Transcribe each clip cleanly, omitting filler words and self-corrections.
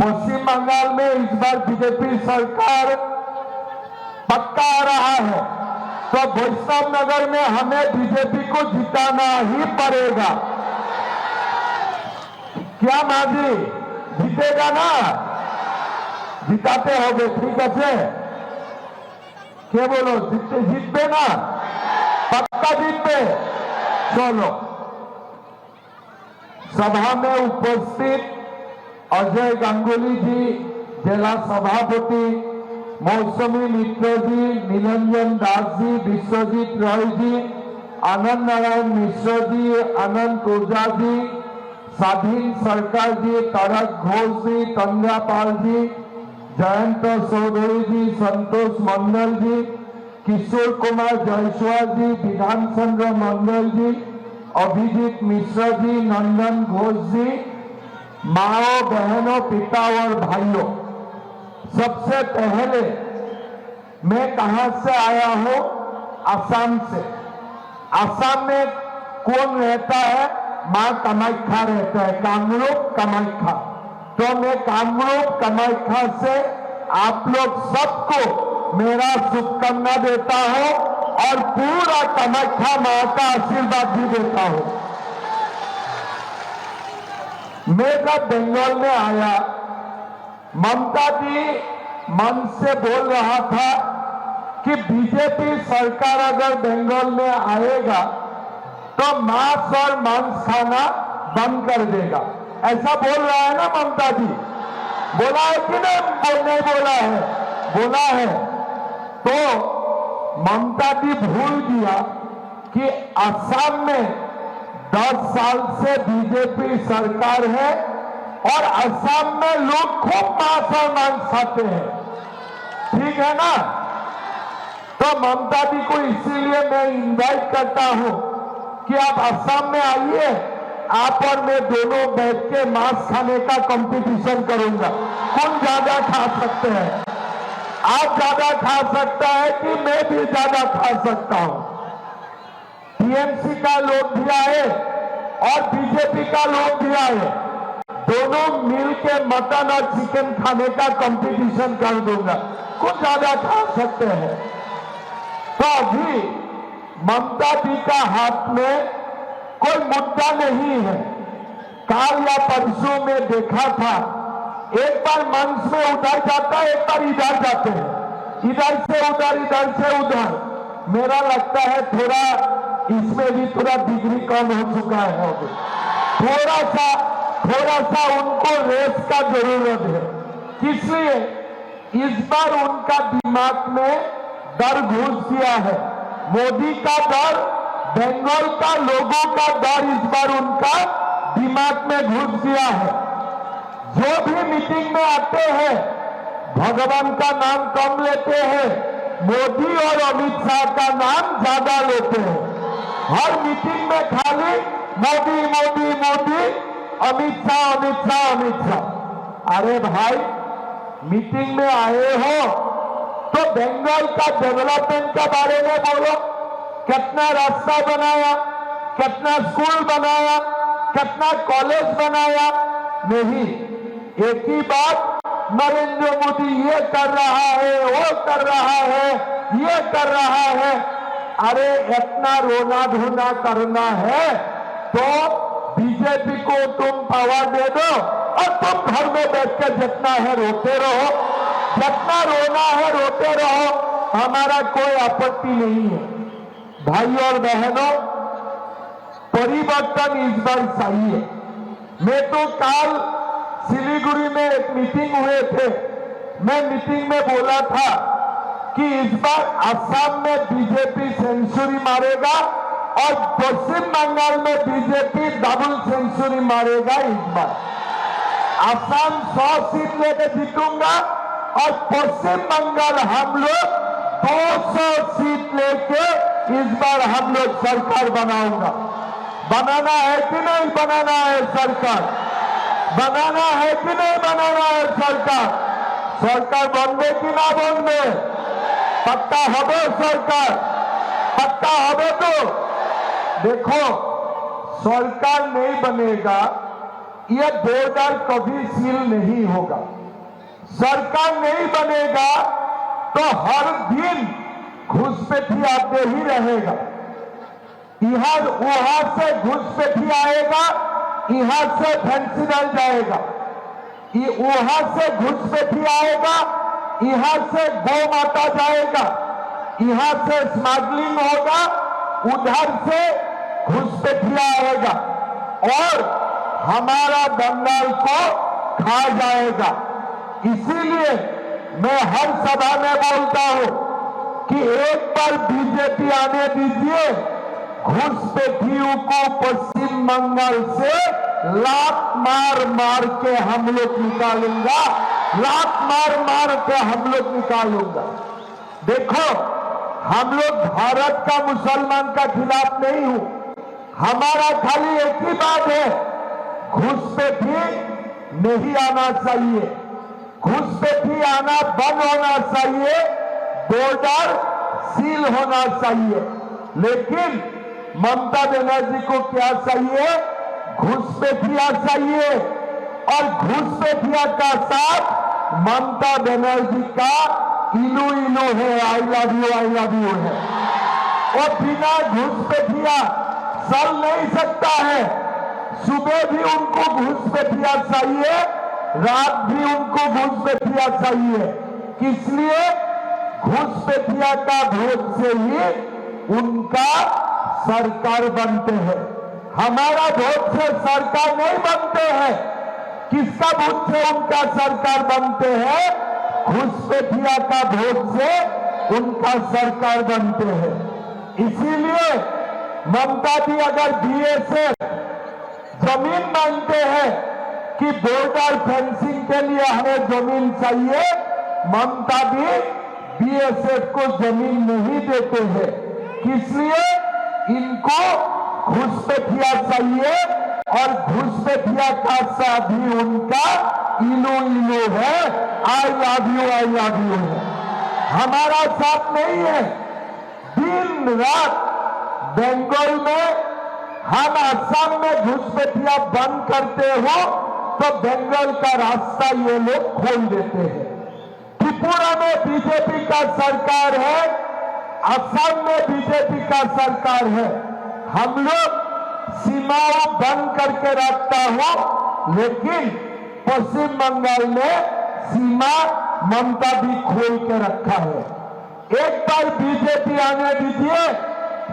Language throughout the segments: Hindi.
पश्चिम बंगाल में इस बार बीजेपी सरकार पक्का आ रहा है, तो वैष्णव नगर में हमें बीजेपी को जिताना ही पड़ेगा। क्या माजी जीतेगा ना? जिताते होगे, ठीक है? क्या बोलो, जीतते ना? पक्का जीतते? चलो। सभा में उपस्थित अजय गांगुली जी, जिला सभापति, मौसमी मित्र जी, निरंजन दास जी, विश्वजीत रॉय जी, आनंद नारायण मिश्र जी, अनंत ऊर्जा जी, स्वाधीन सरकार जी, तारक घोष जी, तंद्रापाल जी, जयंत चौधरी जी, संतोष मंडल जी, किशोर कुमार जायसवाल जी, विधान चंद्र मंडल जी, अभिजीत मिश्र जी, नंदन घोष जी, माओ बहनों, पिता और भाइयों, सबसे पहले मैं कहां से आया हूं? असम से। असम में कौन रहता है? मां कामाख्या रहता है, कामरूप कामाख्या। तो मैं कामरूप कामाख्या से आप लोग सबको मेरा शुभकामना देता हूं और पूरा कामाख्या मां का आशीर्वाद भी देता हूं। मैं जब बंगाल में आया, ममता जी मन से बोल रहा था कि बीजेपी सरकार अगर बंगाल में आएगा तो मांस और मांस खाना बंद कर देगा, ऐसा बोल रहा है ना ममता जी? बोला है कि नहीं बोला है? बोला है। तो ममता जी भूल गया कि असम में 10 साल से बीजेपी सरकार है और असम में लोग खूब मांस और मांस खाते हैं, ठीक है ना? तो ममता जी को इसीलिए मैं इनवाइट करता हूं कि आप असम में आइए, आप और मैं दोनों बैठ के मांस खाने का कंपटीशन करूंगा, कौन ज्यादा खा सकते हैं। आप ज्यादा खा सकता है कि मैं भी ज्यादा खा सकता हूं। टीएमसी का लोग भी आए और बीजेपी का लोग भी आए, दोनों मिल के मटन और चिकन खाने का कंपटीशन कर दूंगा, कौन ज्यादा खा सकते हैं। तो अभी ममता जी का हाथ में कोई मुद्दा नहीं है। काल या परसों में देखा था, एक बार मंच में उधर जाता है, एक बार इधर जाते हैं, इधर से उधर, इधर से उधर। मेरा लगता है थोड़ा इसमें भी थोड़ा डिग्री कम हो चुका है। थोड़ा सा उनको रेस्ट का जरूरत है, इसलिए इस बार उनका दिमाग में डर घुस गया है। मोदी का डर, बंगाल का लोगों का डर इस बार उनका दिमाग में घुस गया है। जो भी मीटिंग में आते हैं भगवान का नाम कम लेते हैं, मोदी और अमित शाह का नाम ज्यादा लेते हैं। हर मीटिंग में खाली मोदी मोदी मोदी, अमित शाह अमित शाह अमित शाह। अरे भाई, मीटिंग में आए हो तो बंगाल का डेवलपमेंट के बारे में बोलो, कितना रास्ता बनाया, कितना स्कूल बनाया, कितना कॉलेज बनाया। नहीं, एक ही बात, नरेंद्र मोदी ये कर रहा है, वो कर रहा है, ये कर रहा है। अरे इतना रोना धोना करना है तो बीजेपी को तुम पावर दे दो और तुम घर में बैठ के जितना है रोते रहो, जितना रोना है रोते रहो, हमारा कोई आपत्ति नहीं है। भाई और बहनों, परिवर्तन इस बार चाहिए। मैं तो कल सिलीगुड़ी में एक मीटिंग हुए थे, मैं मीटिंग में बोला था कि इस बार असम में बीजेपी सेंचुरी मारेगा और पश्चिम बंगाल में बीजेपी डबल सेंचुरी मारेगा। इस बार असम 100 सीट लेके जीतूंगा और पश्चिम बंगाल हम लोग 200 सीट लेके इस बार हम लोग सरकार बनाऊंगा। बनाना है कि नहीं बनाना है सरकार? बनाना है कि नहीं बनाना है सरकार? सरकार बनबे कि ना बनबे? पक्का হবে सरकार? पक्का হবে तो देखो, सरकार नहीं बनेगा ये बॉर्डर कभी सील नहीं होगा। सरकार नहीं बनेगा तो हर दिन घुसपैठी आते ही रहेगा। यहां वहां से घुसपैठी आएगा, यहां से फेंसिनल जाएगा, वहां से घुसपैठी आएगा, यहां से गौ माता जाएगा, यहां से स्मगलिंग होगा, उधर से घुसपैठिया आएगा और हमारा बंगाल को खा जाएगा। इसीलिए मैं हर सभा में बोलता हूं कि एक बार बीजेपी आने दीजिए, घुसपैठियों को पश्चिम बंगाल से लात मार मार के हम लोग निकालूंगा, लात मार मार के हम लोग निकालूंगा। देखो, हम लोग भारत का मुसलमान का खिलाफ नहीं हूं, हमारा खाली एक ही बात है, घुसपैठी नहीं आना चाहिए, घुसपैठी आना बंद होना चाहिए, बॉर्डर सील होना चाहिए। लेकिन ममता बनर्जी को क्या चाहिए? घुसपैठिया चाहिए और घुसपैठिया का साथ ममता बनर्जी का इलू इलू है, आई लव यू है। और बिना घुसपैठिया चल नहीं सकता है। सुबह भी उनको घुसपैठिया चाहिए, रात भी उनको घुसपैठिया चाहिए। इसलिए घुसपैठिया का वोट से ही उनका सरकार बनते हैं, हमारा वोट से सरकार नहीं बनते हैं। किसका वोट से उनका सरकार बनते हैं? घुसपैठिया का वोट से उनका सरकार बनते हैं। इसीलिए ममता जी अगर बीएसएफ जमीन मांगते हैं कि बॉर्डर फेंसिंग के लिए हमें जमीन चाहिए, ममता भी बीएसएफ को जमीन नहीं देते हैं। इसलिए इनको घुसपैठिया चाहिए और घुसपैठिया का साथ भी उनका इलो इलो है, आई लव यू है। हमारा साथ नहीं है। दिन रात बंगाल में, हम असम में घुसपैठिया बंद करते हो तो बंगाल का रास्ता ये लोग खोल देते हैं। त्रिपुरा में बीजेपी का सरकार है, असम में बीजेपी का सरकार है। हम लोग सीमाओं बंद करके रखता हो, लेकिन पश्चिम बंगाल में सीमा ममता भी खोल के रखा है। एक बार बीजेपी आने दीजिए,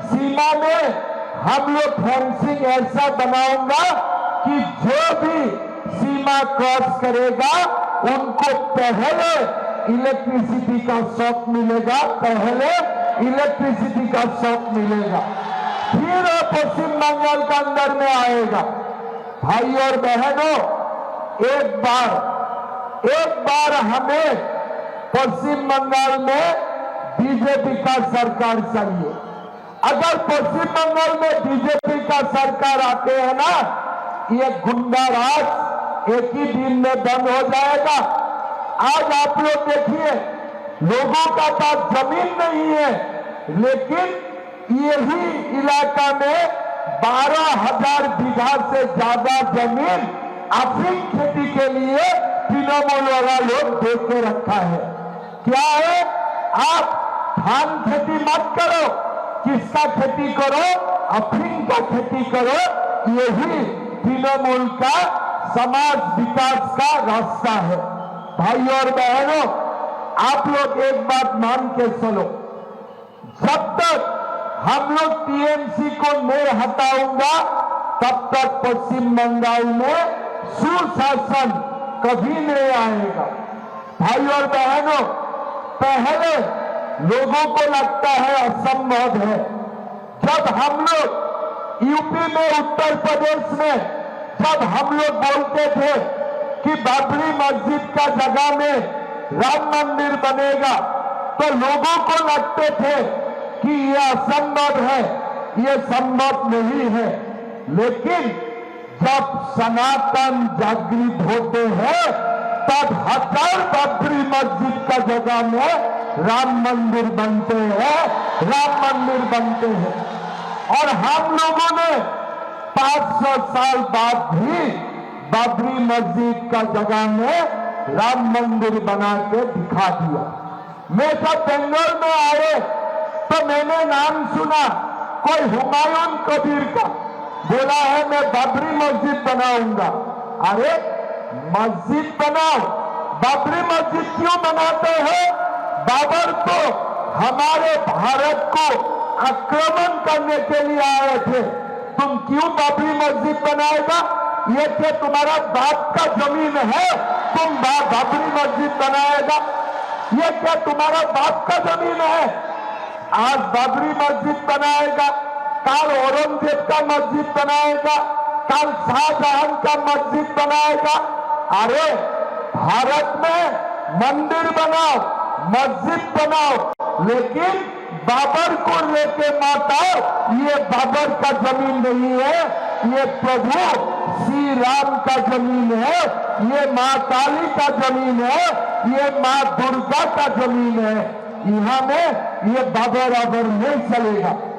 सीमा में हम लोग फेंसिंग ऐसा बनाऊंगा कि जो भी सीमा क्रॉस करेगा उनको पहले इलेक्ट्रिसिटी का शॉक मिलेगा, पहले इलेक्ट्रिसिटी का शॉक मिलेगा, फिर वो पश्चिम बंगाल के अंदर में आएगा। भाई और बहनों, एक बार हमें पश्चिम बंगाल में बीजेपी का सरकार चाहिए। अगर पश्चिम बंगाल में बीजेपी का सरकार आते हैं ना, ये गुंडा राज एक ही दिन में बंद हो जाएगा। आज आप लोग देखिए, लोगों का पास जमीन नहीं है, लेकिन यही इलाका में 12,000 बीघा से ज्यादा जमीन अफीम खेती के लिए तृणमूल वाला लोग दे के रखा है। क्या है? आप धान खेती मत करो, किसका खेती करो? अफीम का खेती करो। यही तृणमूल का समाज विकास का रास्ता है। भाई और बहनों, आप लोग एक बात मान के चलो, जब तक हम लोग टीएमसी को नहीं हटाऊंगा, तब तक पश्चिम बंगाल में सुशासन कभी नहीं आएगा। भाई और बहनों, पहले लोगों को लगता है असंभव है। जब हम लोग यूपी में, उत्तर प्रदेश में जब हम लोग बोलते थे कि बाबरी मस्जिद का जगह में राम मंदिर बनेगा, तो लोगों को लगते थे कि यह असंभव है, यह संभव नहीं है। लेकिन जब सनातन जागृत होते हैं, तब 1000 बाबरी मस्जिद का जगह में राम मंदिर बनते हैं, राम मंदिर बनते हैं। और हम लोगों ने 500 साल बाद भी बाबरी मस्जिद का जगह में राम मंदिर बना के दिखा दिया। मैं जब बेंगलोर में आए तो मैंने नाम सुना कोई हुमायूं कबीर का, बोला है मैं बाबरी मस्जिद बनाऊंगा। अरे मस्जिद बनाओ, बाबरी मस्जिद क्यों बनाते हो? बाबर तो हमारे भारत को आक्रमण करने के लिए आए थे, तुम क्यों बाबरी मस्जिद बनाएगा? ये क्या तुम्हारा बाप का जमीन है, तुम बाबरी मस्जिद बनाएगा? ये क्या तुम्हारा बाप का जमीन है? आज बाबरी मस्जिद बनाएगा, कल औरंगजेब का मस्जिद बनाएगा, कल शाहजहां का मस्जिद बनाएगा। अरे भारत में मंदिर बनाओ, मस्जिद बनाओ, लेकिन बाबर को लेके मत आओ। ये बाबर का जमीन नहीं है, ये प्रभु श्री राम का जमीन है, ये माँ काली का जमीन है, ये माँ दुर्गा का जमीन है। यहाँ में ये बाबर आबर नहीं चलेगा।